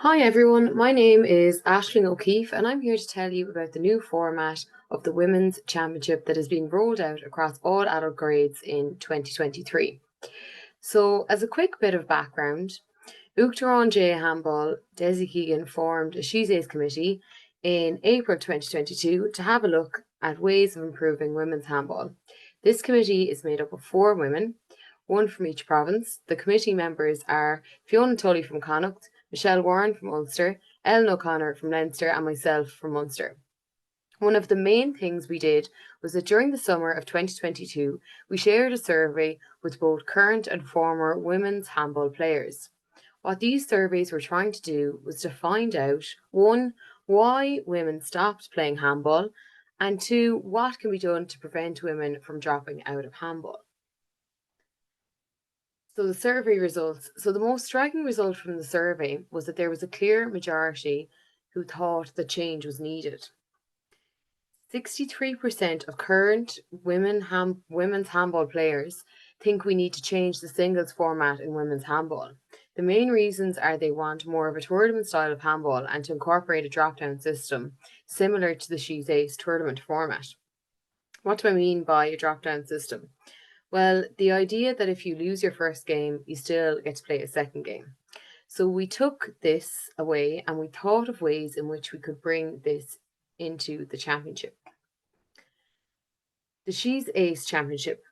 Hi everyone, my name is Aisling O'Keefe and I'm here to tell you about the new format of the Women's Championship that is being rolled out across all adult grades in 2023. So, as a quick bit of background, Uachtaráin J Handball, Desi Keegan formed a She's Ace committee in April 2022 to have a look at ways of improving women's handball. This committee is made up of 4 women, one from each province. The committee members are Fiona Tully from Connacht, Michelle Warren from Ulster, Ellen O'Connor from Leinster, and myself from Munster. One of the main things we did was that during the summer of 2022, we shared a survey with both current and former women's handball players. What these surveys were trying to do was to find out, one, why women stopped playing handball, and two, what can be done to prevent women from dropping out of handball. So the survey results. So the most striking result from the survey was that there was a clear majority who thought that change was needed. 63% of current women's handball players think we need to change the singles format in women's handball. The main reasons are they want more of a tournament style of handball and to incorporate a drop-down system similar to the She's Ace tournament format. What do I mean by a drop-down system? Well, the idea that if you lose your first game, you still get to play a second game. So we took this away and we thought of ways in which we could bring this into the championship. The She's Ace Championship.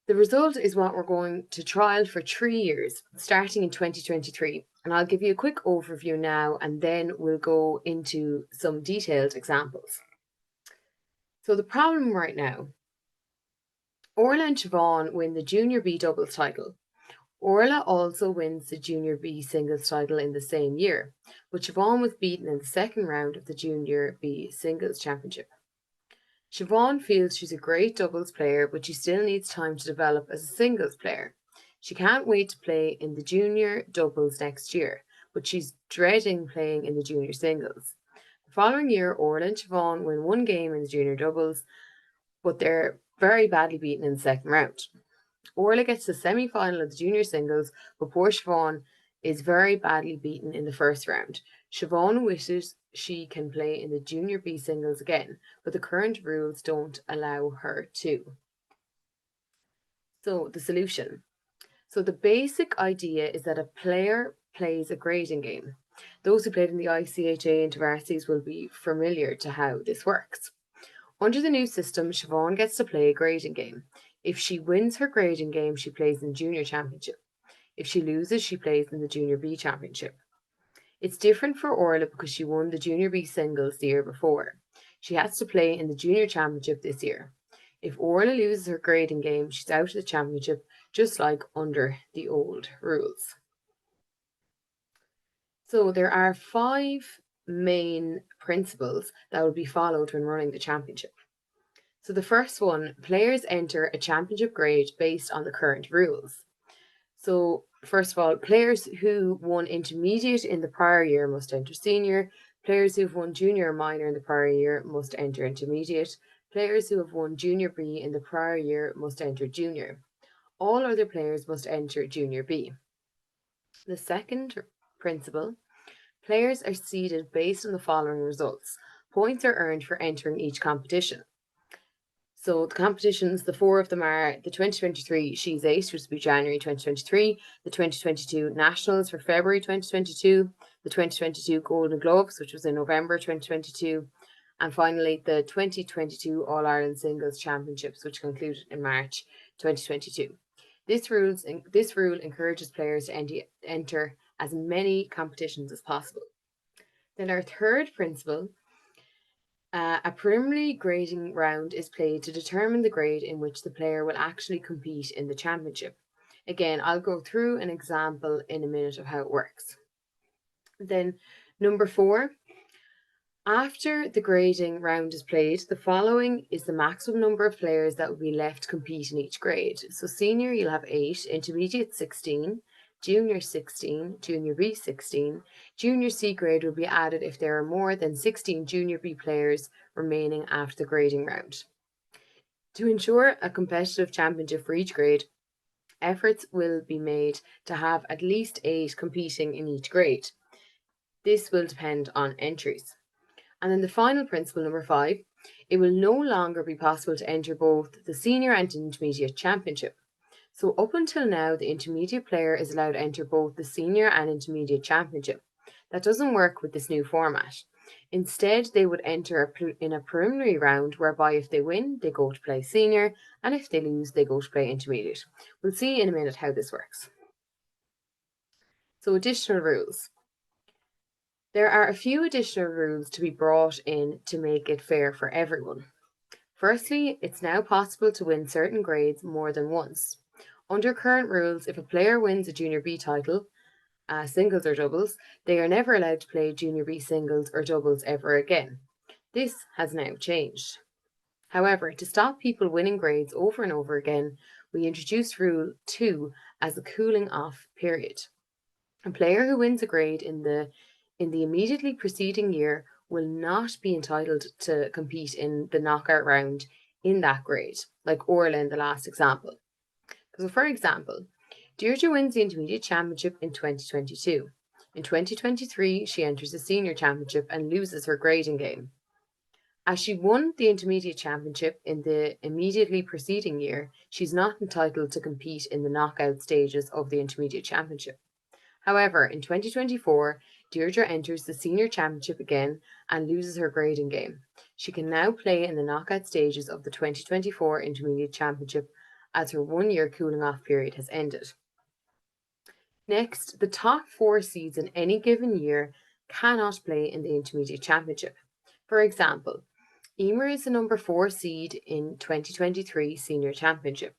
The result is what we're going to trial for 3 years, starting in 2023. And I'll give you a quick overview now and then we'll go into some detailed examples. So the problem right now, Orla and Siobhan win the Junior B doubles title. Orla also wins the Junior B singles title in the same year, but Siobhan was beaten in the second round of the Junior B singles championship. Siobhan feels she's a great doubles player, but she still needs time to develop as a singles player. She can't wait to play in the junior doubles next year, but she's dreading playing in the junior singles. The following year, Orla and Siobhan win one game in the junior doubles, but they're very badly beaten in the second round. Orla gets to the semi-final of the junior singles, but poor Siobhan is very badly beaten in the first round. Siobhan wishes she can play in the junior B singles again, but the current rules don't allow her to. So the solution. So the basic idea is that a player plays a grading game. Those who played in the ICHA InterVarsities will be familiar to how this works. Under the new system, Siobhan gets to play a grading game. If she wins her grading game, she plays in the Junior Championship. If she loses, she plays in the Junior B Championship. It's different for Orla because she won the Junior B singles the year before. She has to play in the Junior Championship this year. If Orla loses her grading game, she's out of the championship, just like under the old rules. So there are 5 main principles that will be followed when running the championship. So the first one, players enter a championship grade based on the current rules. So first of all, players who won intermediate in the prior year must enter senior. Players who've won junior or minor in the prior year must enter intermediate. Players who have won junior B in the prior year must enter junior. All other players must enter junior B. The second principle, players are seeded based on the following results. Points are earned for entering each competition. So the competitions, the 4 of them are the 2023 She's Ace, which will be January 2023, the 2022 Nationals for February 2022, the 2022 Golden Gloves, which was in November 2022, and finally the 2022 All-Ireland Singles Championships, which concluded in March 2022. This rule encourages players to enter as many competitions as possible. Then our third principle, a preliminary grading round is played to determine the grade in which the player will actually compete in the championship. Again, I'll go through an example in a minute of how it works. Then, number 4, after the grading round is played, the following is the maximum number of players that will be left to compete in each grade. So senior, you'll have 8, intermediate 16, junior 16, junior B 16. Junior C grade will be added if there are more than 16 junior B players remaining after the grading round. To ensure a competitive championship for each grade, efforts will be made to have at least 8 competing in each grade. This will depend on entries. And then the final principle, number 5, it will no longer be possible to enter both the senior and intermediate championship. So up until now, the intermediate player is allowed to enter both the senior and intermediate championship. That doesn't work with this new format. Instead, they would enter in a preliminary round whereby if they win, they go to play senior, and if they lose, they go to play intermediate. We'll see in a minute how this works. So additional rules. There are a few additional rules to be brought in to make it fair for everyone. Firstly, it's now possible to win certain grades more than once. Under current rules, if a player wins a Junior B title, singles or doubles, they are never allowed to play Junior B singles or doubles ever again. This has now changed. However, to stop people winning grades over and over again, we introduced Rule 2 as a cooling off period. A player who wins a grade in the immediately preceding year will not be entitled to compete in the knockout round in that grade, like Orla in the last example. So, for example, Deirdre wins the Intermediate Championship in 2022. In 2023, she enters the Senior Championship and loses her grading game. As she won the Intermediate Championship in the immediately preceding year, she's not entitled to compete in the knockout stages of the Intermediate Championship. However, in 2024, Deirdre enters the Senior Championship again and loses her grading game. She can now play in the knockout stages of the 2024 Intermediate Championship as her 1-year cooling off period has ended. Next, the top 4 seeds in any given year cannot play in the Intermediate Championship. For example, Emer is the number 4 seed in 2023 Senior Championship.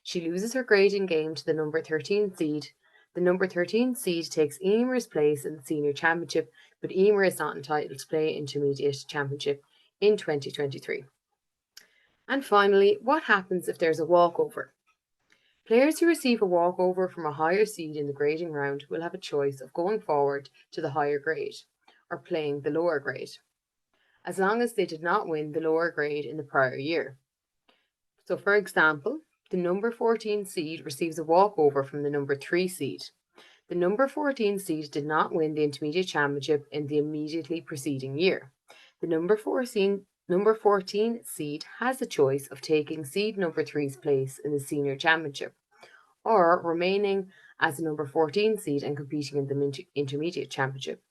She loses her grading game to the number 13 seed. The number 13 seed takes Emer's place in the Senior Championship, but Emer is not entitled to play Intermediate Championship in 2023. And finally, what happens if there's a walkover? Players who receive a walkover from a higher seed in the grading round will have a choice of going forward to the higher grade or playing the lower grade, as long as they did not win the lower grade in the prior year. So, for example, the number 14 seed receives a walkover from the number 3 seed. The number 14 seed did not win the Intermediate Championship in the immediately preceding year. The number 14 seed has the choice of taking seed number 3's place in the Senior Championship, or remaining as the number 14 seed and competing in the Intermediate Championship.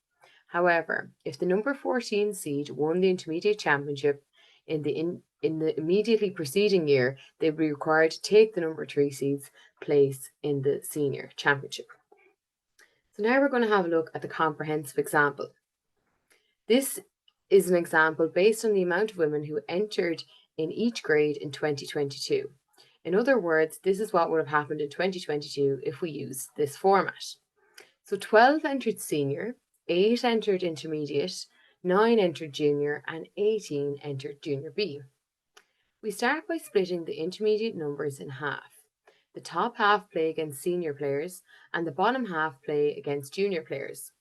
However, if the number 14 seed won the Intermediate Championship in the immediately preceding year, they would be required to take the number 3 seed's place in the Senior Championship. So now we're going to have a look at the comprehensive example. This is an example based on the amount of women who entered in each grade in 2022. In other words, this is what would have happened in 2022 if we use this format. So 12 entered senior, 8 entered intermediate, 9 entered junior, and 18 entered junior B. We start by splitting the intermediate numbers in half. The top half play against senior players, and the bottom half play against junior players.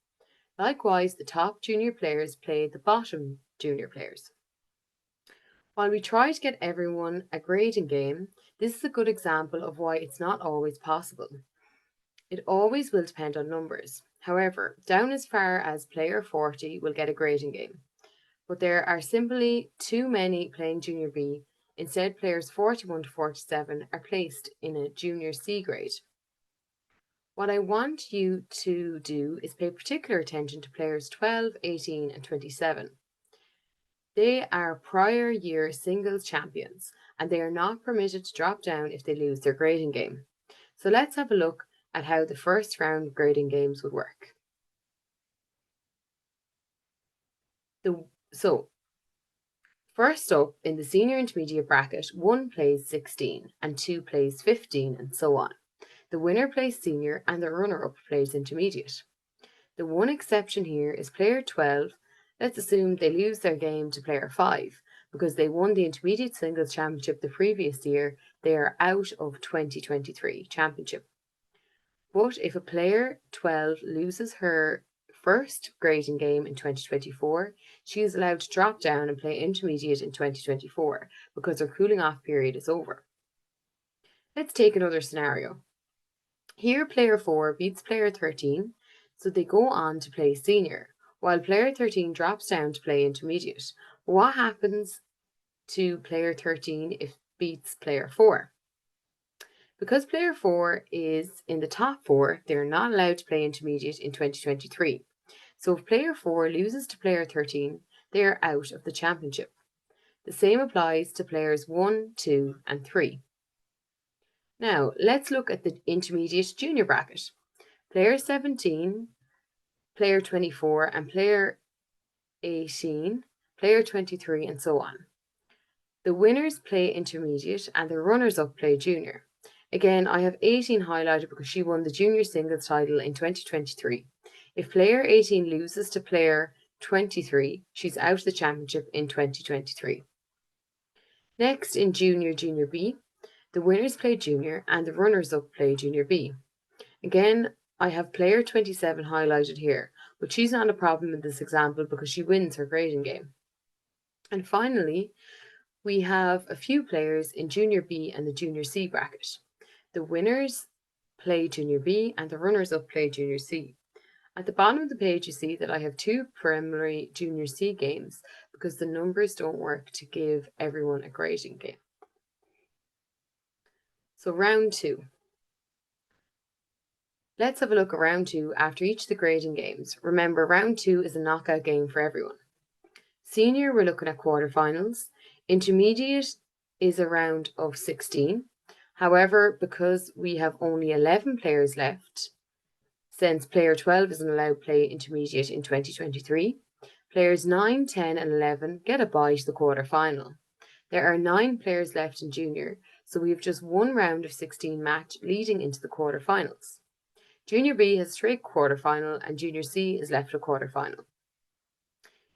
Likewise, the top junior players play the bottom junior players. While we try to get everyone a grading game, this is a good example of why it's not always possible. It always will depend on numbers. However, down as far as player 40 will get a grading game. But there are simply too many playing Junior B. Instead, players 41 to 47 are placed in a Junior C grade. What I want you to do is pay particular attention to players 12, 18, and 27. They are prior year singles champions, and they are not permitted to drop down if they lose their grading game. So let's have a look at how the first round grading games would work. First up, in the senior intermediate bracket, 1 plays 16 and 2 plays 15 and so on. The winner plays senior and the runner-up plays intermediate. The one exception here is player 12. Let's assume they lose their game to player 5 because they won the intermediate singles championship the previous year. They are out of 2023 championship. But if a player 12 loses her first grading game in 2024, she is allowed to drop down and play intermediate in 2024 because her cooling off period is over. Let's take another scenario. Here, player 4 beats player 13, so they go on to play senior, while player 13 drops down to play intermediate. What happens to player 13 if beats player 4? Because player 4 is in the top 4, they're not allowed to play intermediate in 2023. So if player 4 loses to player 13, they are out of the championship. The same applies to players 1, 2, and 3. Now, let's look at the intermediate junior bracket. Player 17, player 24, and player 18, player 23, and so on. The winners play intermediate and the runners-up play junior. Again, I have 18 highlighted because she won the junior singles title in 2023. If player 18 loses to player 23, she's out of the championship in 2023. Next, in Junior B, the winners play junior and the runners-up play junior B. Again, I have player 27 highlighted here, but she's not a problem in this example because she wins her grading game. And finally, we have a few players in Junior B and the Junior C bracket. The winners play Junior B and the runners-up play Junior C. At the bottom of the page, you see that I have 2 preliminary Junior C games because the numbers don't work to give everyone a grading game. So round 2. Let's have a look at round 2 after each of the grading games. Remember, round 2 is a knockout game for everyone. Senior, we're looking at quarterfinals. Intermediate is a round of 16. However, because we have only 11 players left, since player 12 isn't allowed to play intermediate in 2023, players 9, 10, and 11 get a bye to the quarterfinal. There are 9 players left in junior, so we have just one round of 16 match leading into the quarterfinals. Junior B has straight quarterfinal and Junior C is left a quarterfinal.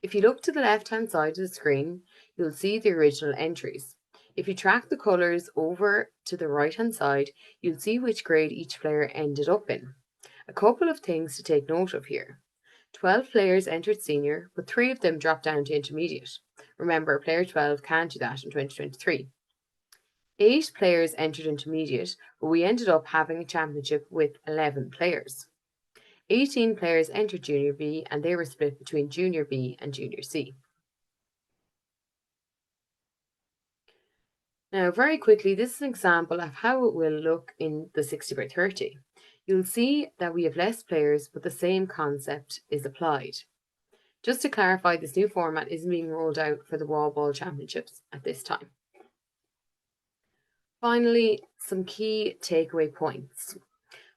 If you look to the left-hand side of the screen, you'll see the original entries. If you track the colours over to the right-hand side, you'll see which grade each player ended up in. A couple of things to take note of here. 12 players entered senior, but 3 of them dropped down to intermediate. Remember, player 12 can't do that in 2023. 8 players entered intermediate, but we ended up having a championship with 11 players. 18 players entered Junior B and they were split between Junior B and Junior C. Now, very quickly, this is an example of how it will look in the 60x30. You'll see that we have less players, but the same concept is applied. Just to clarify, this new format isn't being rolled out for the Wall Ball Championships at this time. Finally, some key takeaway points.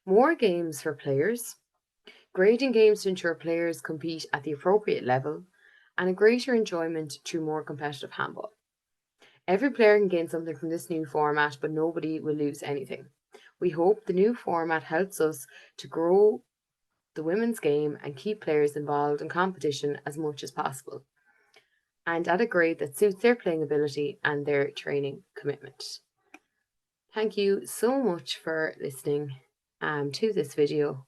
More games for players, grading games to ensure players compete at the appropriate level, and a greater enjoyment through more competitive handball. Every player can gain something from this new format, but nobody will lose anything. We hope the new format helps us to grow the women's game and keep players involved in competition as much as possible, and at a grade that suits their playing ability and their training commitment. Thank you so much for listening to this video.